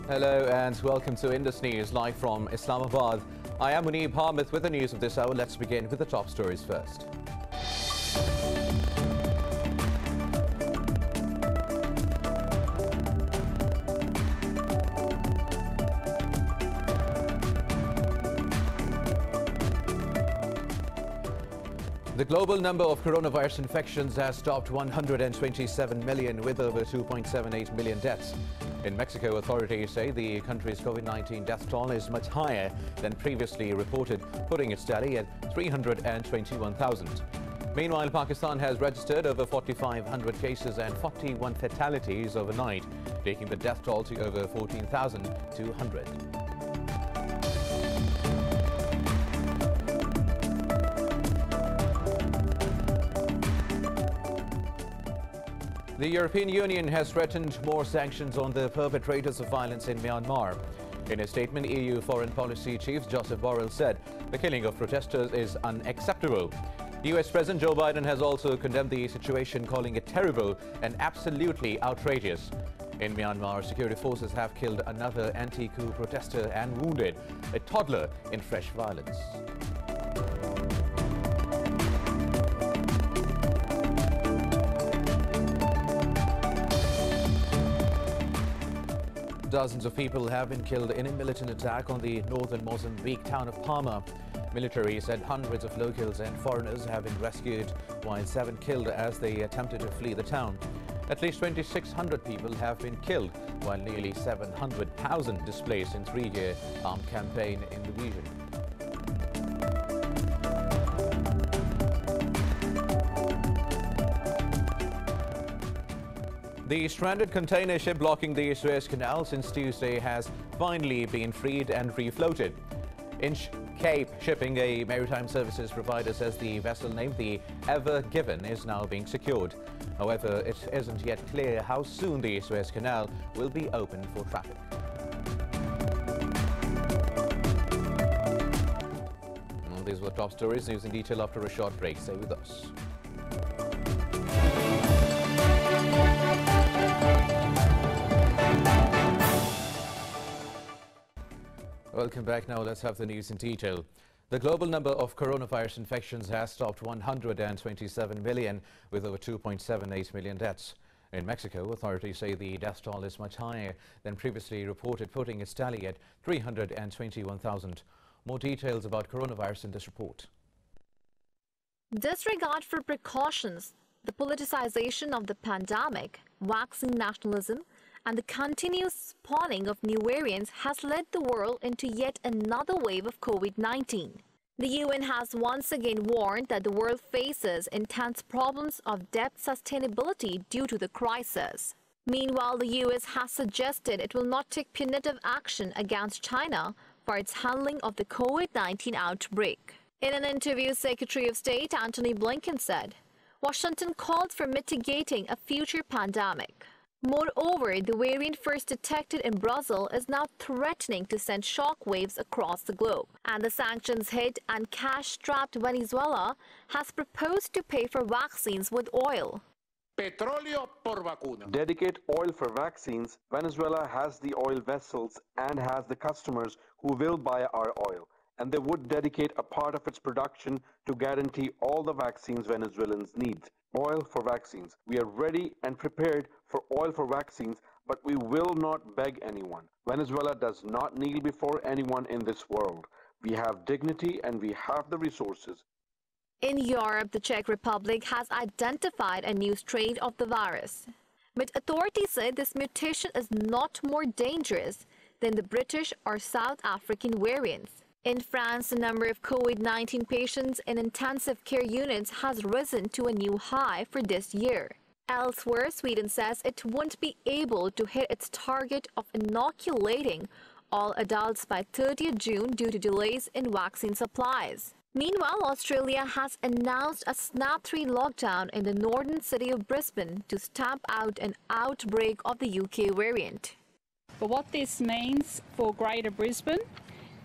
Hello and welcome to Indus News live from Islamabad. I am Muneeb Hamid with the news of this hour. Let's begin with the top stories first. The global number of coronavirus infections has topped 127 million with over 2.78 million deaths. In Mexico, authorities say the country's COVID-19 death toll is much higher than previously reported, putting its tally at 321,000. Meanwhile, Pakistan has registered over 4,500 cases and 41 fatalities overnight, taking the death toll to over 14,200. The European Union has threatened more sanctions on the perpetrators of violence in Myanmar. In a statement, EU Foreign Policy Chief Joseph Borrell said the killing of protesters is unacceptable. US President Joe Biden has also condemned the situation, calling it terrible and absolutely outrageous. In Myanmar, security forces have killed another anti-coup protester and wounded a toddler in fresh violence. Dozens of people have been killed in a militant attack on the northern Mozambique town of Palma. Military said hundreds of locals and foreigners have been rescued, while 7 killed as they attempted to flee the town. At least 2,600 people have been killed, while nearly 700,000 displaced in 3-year armed campaign in the region. The stranded container ship blocking the Suez Canal since Tuesday has finally been freed and refloated. Inch Cape Shipping, a maritime services provider, says the vessel named the Ever Given is now being secured. However, it isn't yet clear how soon the Suez Canal will be open for traffic. Well, these were top stories. News in detail after a short break. Stay with us. Welcome back. Now let's have the news in detail. The global number of coronavirus infections has topped 127 million with over 2.78 million deaths. In Mexico, authorities say the death toll is much higher than previously reported, putting its tally at 321,000. More details about coronavirus in this report. Disregard for precautions, the politicization of the pandemic, vaccine nationalism, and the continuous spawning of new variants has led the world into yet another wave of COVID-19. The UN has once again warned that the world faces intense problems of debt sustainability due to the crisis. Meanwhile, the US has suggested it will not take punitive action against China for its handling of the COVID-19 outbreak. In an interview, Secretary of State Antony Blinken said, Washington called for mitigating a future pandemic. Moreover, the variant first detected in Brazil is now threatening to send shockwaves across the globe. And the sanctions hit and cash-strapped Venezuela has proposed to pay for vaccines with oil. Petróleo por vacuna. Dedicate oil for vaccines. Venezuela has the oil vessels and has the customers who will buy our oil. And they would dedicate a part of its production to guarantee all the vaccines Venezuelans need. Oil for vaccines. We are ready and prepared for oil for vaccines, but we will not beg anyone. Venezuela does not kneel before anyone in this world. We have dignity and we have the resources. In Europe, the Czech Republic has identified a new strain of the virus. But authorities say this mutation is not more dangerous than the British or South African variants. In France, the number of COVID-19 patients in intensive care units has risen to a new high for this year. Elsewhere, Sweden says it won't be able to hit its target of inoculating all adults by 30th June due to delays in vaccine supplies. Meanwhile, Australia has announced a snap 3 lockdown in the northern city of Brisbane to stamp out an outbreak of the UK variant. But what this means for Greater Brisbane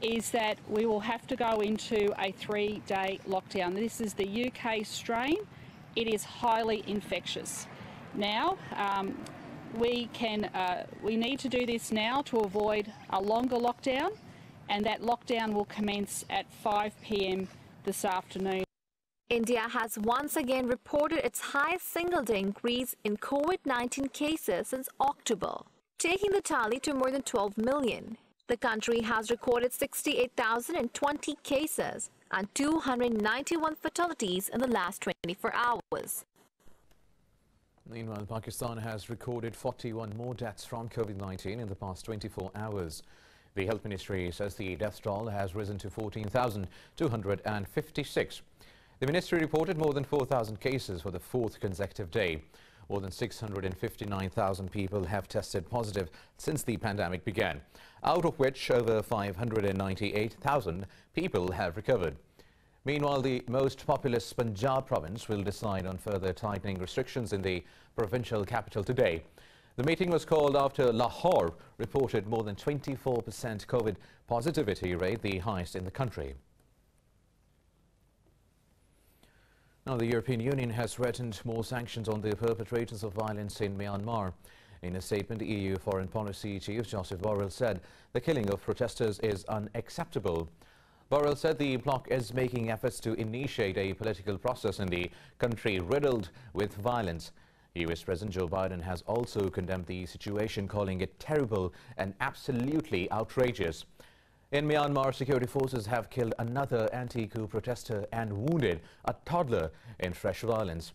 is that we will have to go into a 3-day lockdown. This is the UK strain. It is highly infectious. Now, we need to do this now to avoid a longer lockdown, and that lockdown will commence at 5 p.m. this afternoon. India has once again reported its highest single-day increase in COVID-19 cases since October, taking the tally to more than 12 million. The country has recorded 68,020 cases and 291 fatalities in the last 24 hours. Meanwhile, Pakistan has recorded 41 more deaths from COVID-19 in the past 24 hours. The Health Ministry says the death toll has risen to 14,256. The ministry reported more than 4,000 cases for the fourth consecutive day. More than 659,000 people have tested positive since the pandemic began, out of which over 598,000 people have recovered. Meanwhile, the most populous Punjab province will decide on further tightening restrictions in the provincial capital today. The meeting was called after Lahore reported more than 24% COVID positivity rate, the highest in the country. Now, the European Union has threatened more sanctions on the perpetrators of violence in Myanmar. In a statement, EU Foreign Policy Chief Joseph Borrell said the killing of protesters is unacceptable. Borrell said the bloc is making efforts to initiate a political process in the country riddled with violence. US President Joe Biden has also condemned the situation, calling it terrible and absolutely outrageous. In Myanmar, security forces have killed another anti-coup protester and wounded a toddler in fresh violence.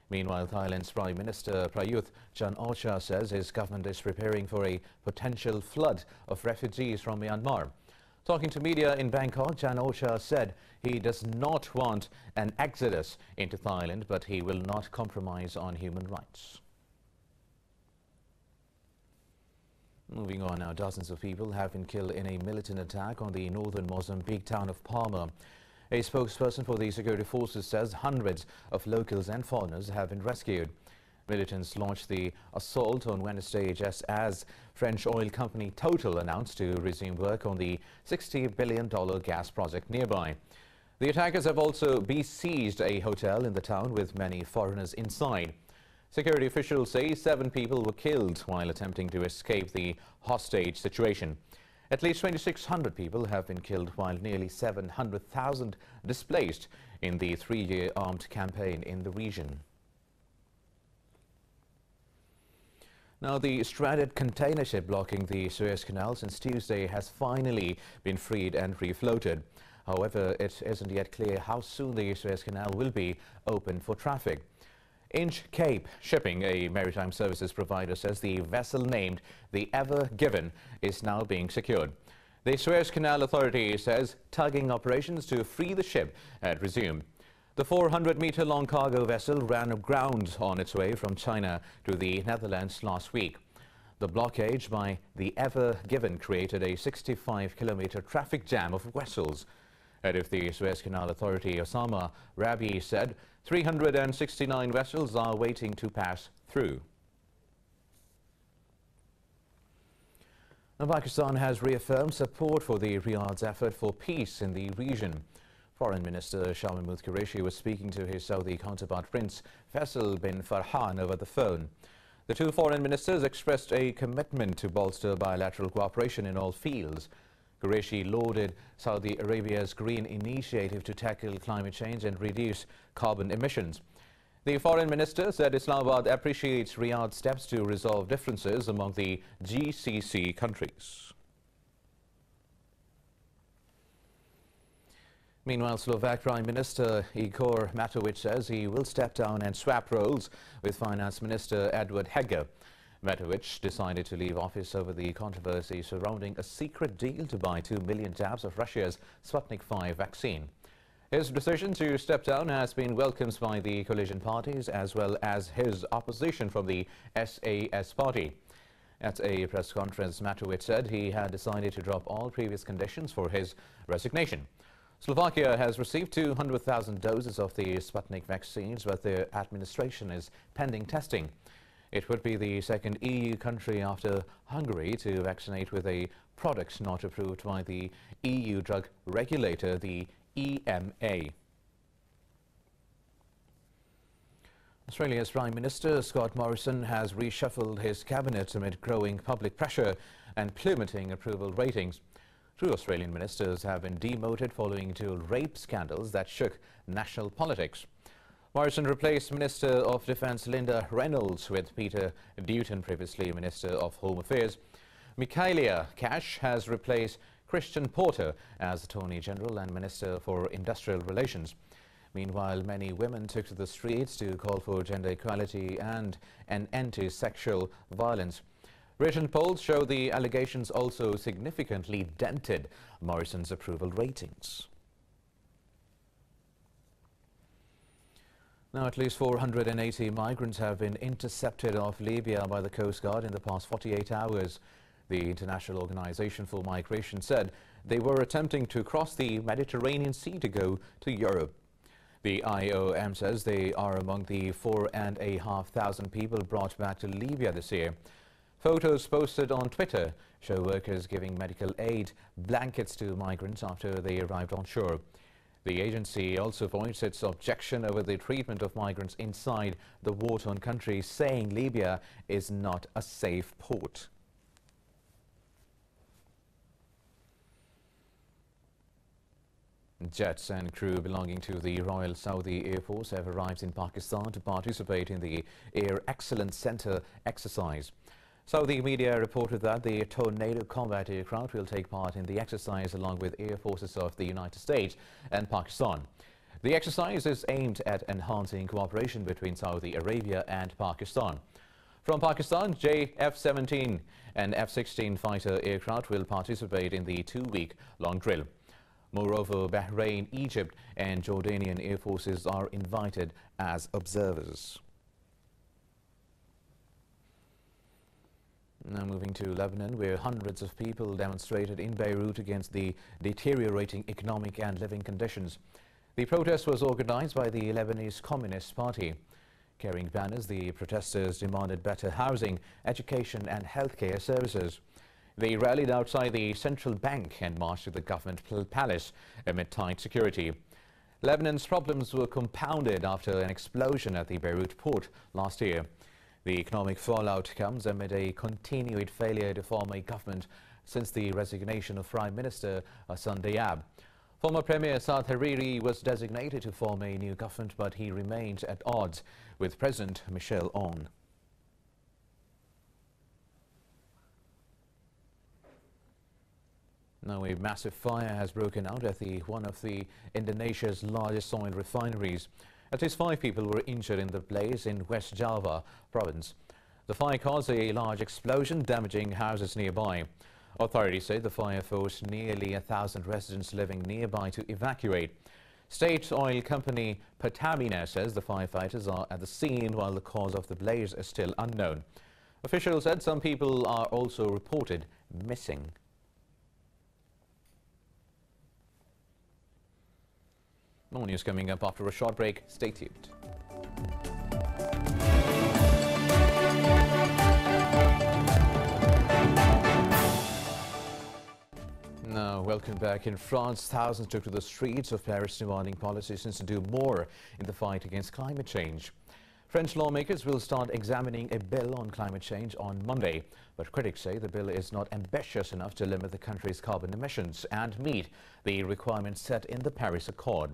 Meanwhile, Thailand's Prime Minister Prayut Chan-o-cha says his government is preparing for a potential flood of refugees from Myanmar. Talking to media in Bangkok, Chan-o-cha said he does not want an exodus into Thailand, but he will not compromise on human rights. Moving on now, dozens of people have been killed in a militant attack on the northern Mozambique town of Palma. A spokesperson for the security forces says hundreds of locals and foreigners have been rescued. Militants launched the assault on Wednesday just as French oil company Total announced to resume work on the $60 billion gas project nearby. The attackers have also besieged a hotel in the town with many foreigners inside. Security officials say 7 people were killed while attempting to escape the hostage situation. At least 2,600 people have been killed, while nearly 700,000 displaced in the 3-year armed campaign in the region. Now, the stranded container ship blocking the Suez Canal since Tuesday has finally been freed and refloated. However, it isn't yet clear how soon the Suez Canal will be open for traffic. Inch Cape Shipping, a maritime services provider, says the vessel named the Ever Given is now being secured. The Suez Canal Authority says tugging operations to free the ship had resumed. The 400-meter-long cargo vessel ran aground on its way from China to the Netherlands last week. The blockage by the Ever Given created a 65-kilometer traffic jam of vessels. Head of the Suez Canal Authority, Osama Rabi, said 369 vessels are waiting to pass through. Now, Pakistan has reaffirmed support for the Riyadh's effort for peace in the region. Foreign Minister Shah Mahmood Qureshi was speaking to his Saudi counterpart Prince Faisal bin Farhan over the phone. The two foreign ministers expressed a commitment to bolster bilateral cooperation in all fields. Qureshi lauded Saudi Arabia's green initiative to tackle climate change and reduce carbon emissions. The foreign minister said Islamabad appreciates Riyadh's steps to resolve differences among the GCC countries. Meanwhile, Slovak Prime Minister Igor Matovic says he will step down and swap roles with Finance Minister Edward Heger. Matovic decided to leave office over the controversy surrounding a secret deal to buy 2 million jabs of Russia's Sputnik V vaccine. His decision to step down has been welcomed by the coalition parties as well as his opposition from the SAS party. At a press conference, Matovic said he had decided to drop all previous conditions for his resignation. Slovakia has received 200,000 doses of the Sputnik vaccines, but their administration is pending testing. It would be the second EU country after Hungary to vaccinate with a product not approved by the EU drug regulator, the EMA. Australia's Prime Minister Scott Morrison has reshuffled his cabinet amid growing public pressure and plummeting approval ratings. Two Australian ministers have been demoted following two rape scandals that shook national politics. Morrison replaced Minister of Defence Linda Reynolds with Peter Dutton, previously Minister of Home Affairs. Michaelia Cash has replaced Christian Porter as Attorney General and Minister for Industrial Relations. Meanwhile, many women took to the streets to call for gender equality and an end to sexual violence. Recent polls show the allegations also significantly dented Morrison's approval ratings. Now, at least 480 migrants have been intercepted off Libya by the Coast Guard in the past 48 hours. The International Organization for Migration said they were attempting to cross the Mediterranean Sea to go to Europe. The IOM says they are among the 4,500 people brought back to Libya this year. Photos posted on Twitter show workers giving medical aid blankets to migrants after they arrived on shore. The agency also voiced its objection over the treatment of migrants inside the war-torn country, saying Libya is not a safe port. Jets and crew belonging to the Royal Saudi Air Force have arrived in Pakistan to participate in the Air Excellence Centre exercise. Saudi media reported that the Tornado combat aircraft will take part in the exercise along with air forces of the United States and Pakistan. The exercise is aimed at enhancing cooperation between Saudi Arabia and Pakistan. From Pakistan, F-17 and F-16 fighter aircraft will participate in the two-week-long drill. Moreover, Bahrain, Egypt and Jordanian air forces are invited as observers. Now moving to Lebanon, where hundreds of people demonstrated in Beirut against the deteriorating economic and living conditions. The protest was organized by the Lebanese Communist Party. Carrying banners, the protesters demanded better housing, education and healthcare services. They rallied outside the central bank and marched to the government palace amid tight security. Lebanon's problems were compounded after an explosion at the Beirut port last year. The economic fallout comes amid a continued failure to form a government since the resignation of Prime Minister Hassan Diab. Former Premier Saad Hariri was designated to form a new government, but he remains at odds with President Michel Aoun. Now, a massive fire has broken out at one of Indonesia's largest oil refineries. At least 5 people were injured in the blaze in West Java province. The fire caused a large explosion, damaging houses nearby. Authorities say the fire forced nearly 1,000 residents living nearby to evacuate. State oil company Pertamina says the firefighters are at the scene while the cause of the blaze is still unknown. Officials said some people are also reported missing. More news coming up after a short break. Stay tuned. Now, welcome back. In France, thousands took to the streets of Paris demanding politicians to do more in the fight against climate change. French lawmakers will start examining a bill on climate change on Monday, but critics say the bill is not ambitious enough to limit the country's carbon emissions and meet the requirements set in the Paris Accord.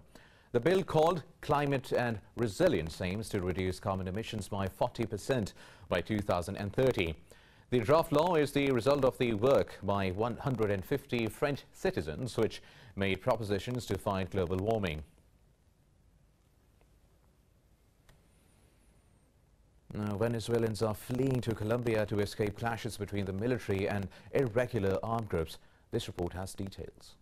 The bill, called Climate and Resilience, aims to reduce carbon emissions by 40% by 2030. The draft law is the result of the work by 150 French citizens, which made propositions to fight global warming. Now, Venezuelans are fleeing to Colombia to escape clashes between the military and irregular armed groups. This report has details.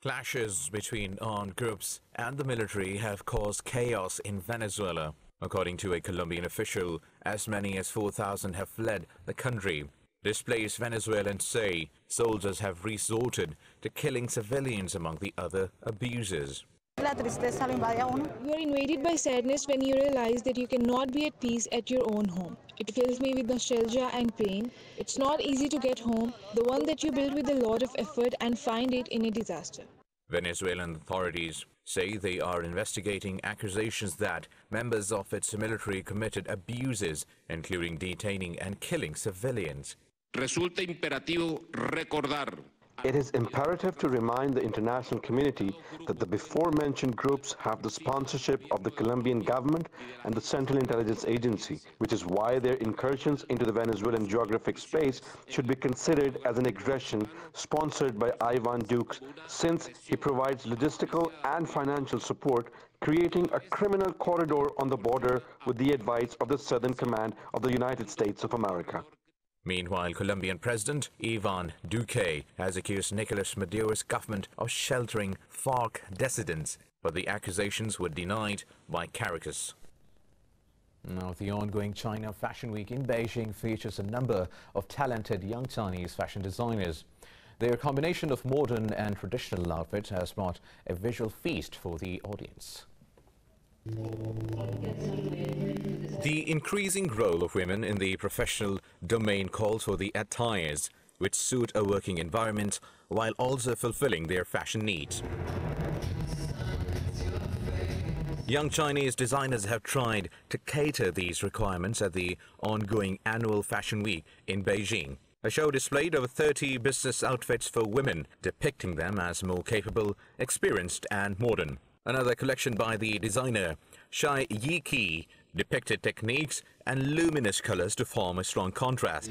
Clashes between armed groups and the military have caused chaos in Venezuela. According to a Colombian official, as many as 4,000 have fled the country. Displaced Venezuelans say soldiers have resorted to killing civilians, among the other abuses. You are invaded by sadness when you realize that you cannot be at peace at your own home. It fills me with nostalgia and pain. It's not easy to get home, the one that you built with a lot of effort, and find it in a disaster. Venezuelan authorities say they are investigating accusations that members of its military committed abuses, including detaining and killing civilians. Resulta imperativo recordar. It is imperative to remind the international community that the before-mentioned groups have the sponsorship of the Colombian government and the Central Intelligence Agency, which is why their incursions into the Venezuelan geographic space should be considered as an aggression sponsored by Ivan Duque, since he provides logistical and financial support, creating a criminal corridor on the border with the advice of the Southern Command of the United States of America. Meanwhile, Colombian President Ivan Duque has accused Nicolas Maduro's government of sheltering FARC dissidents, but the accusations were denied by Caracas. Now, the ongoing China Fashion Week in Beijing features a number of talented young Chinese fashion designers. Their combination of modern and traditional outfits has brought a visual feast for the audience. The increasing role of women in the professional domain calls for the attires which suit a working environment while also fulfilling their fashion needs. Young Chinese designers have tried to cater these requirements at the ongoing annual Fashion Week in Beijing. A show displayed over 30 business outfits for women, depicting them as more capable, experienced and modern. Another collection by the designer Shai Yi depicted techniques and luminous colors to form a strong contrast.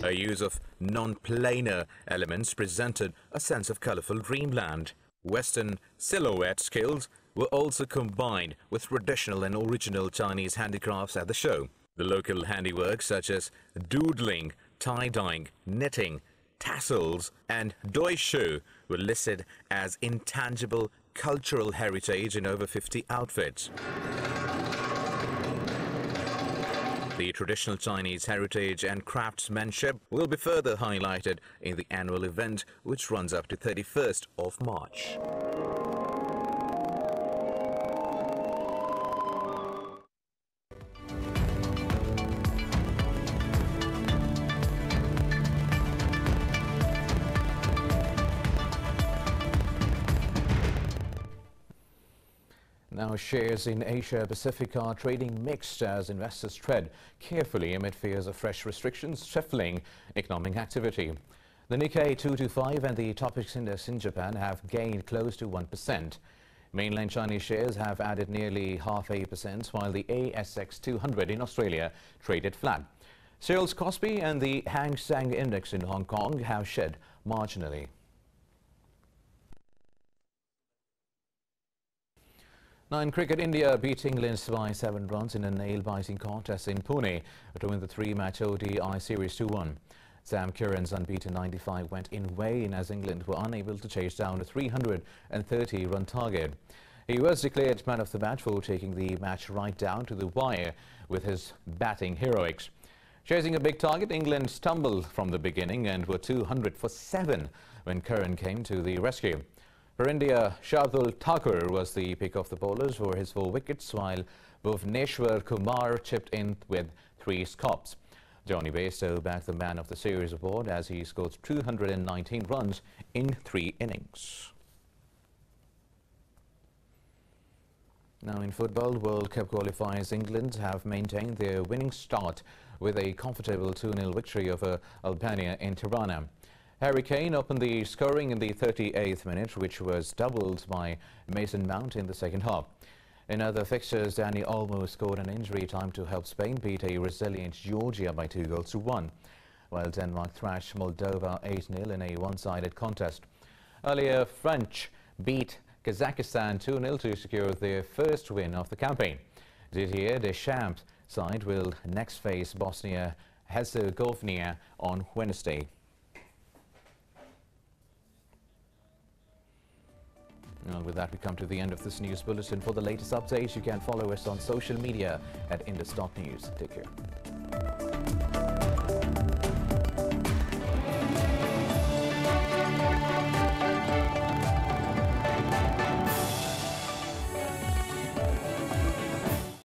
Her use of non-planar elements presented a sense of colorful dreamland. Western silhouette skills were also combined with traditional and original Chinese handicrafts at the show. The local handiworks such as doodling, tie-dyeing, knitting, tassels and doi shu were listed as intangible cultural heritage in over 50 outfits. The traditional Chinese heritage and craftsmanship will be further highlighted in the annual event, which runs up to 31st of March. Now, shares in Asia Pacific are trading mixed as investors tread carefully amid fears of fresh restrictions stifling economic activity. The Nikkei 225 and the Topix Index in Japan have gained close to 1%. Mainland Chinese shares have added nearly 0.5%, while the ASX 200 in Australia traded flat. Seoul's Kospi and the Hang Seng Index in Hong Kong have shed marginally. Now, in cricket, India beat England by 7 runs in a nail-biting contest in Pune to win the 3-match ODI series 2-1. Sam Curran's unbeaten 95 went in vain as England were unable to chase down a 330-run target. He was declared man of the match for taking the match right down to the wire with his batting heroics. Chasing a big target, England stumbled from the beginning and were 200 for 7 when Curran came to the rescue. For India, Shardul Thakur was the pick of the bowlers for his 4 wickets, while Bhuvneshwar Kumar chipped in with 3 scops. Johnny Bairstow backed the man of the series award as he scored 219 runs in 3 innings. Now, in football, World Cup qualifiers, England have maintained their winning start with a comfortable 2-0 victory over Albania in Tirana. Harry Kane opened the scoring in the 38th minute, which was doubled by Mason Mount in the second half. In other fixtures, Danny Olmo scored an injury time to help Spain beat a resilient Georgia by 2-1, while Denmark thrashed Moldova 8-0 in a one-sided contest. Earlier, French beat Kazakhstan 2-0 to secure their first win of the campaign. Didier Deschamps' side will next face Bosnia-Herzegovina on Wednesday. And with that, we come to the end of this news bulletin. For the latest updates, you can follow us on social media at Indus.News. Take care.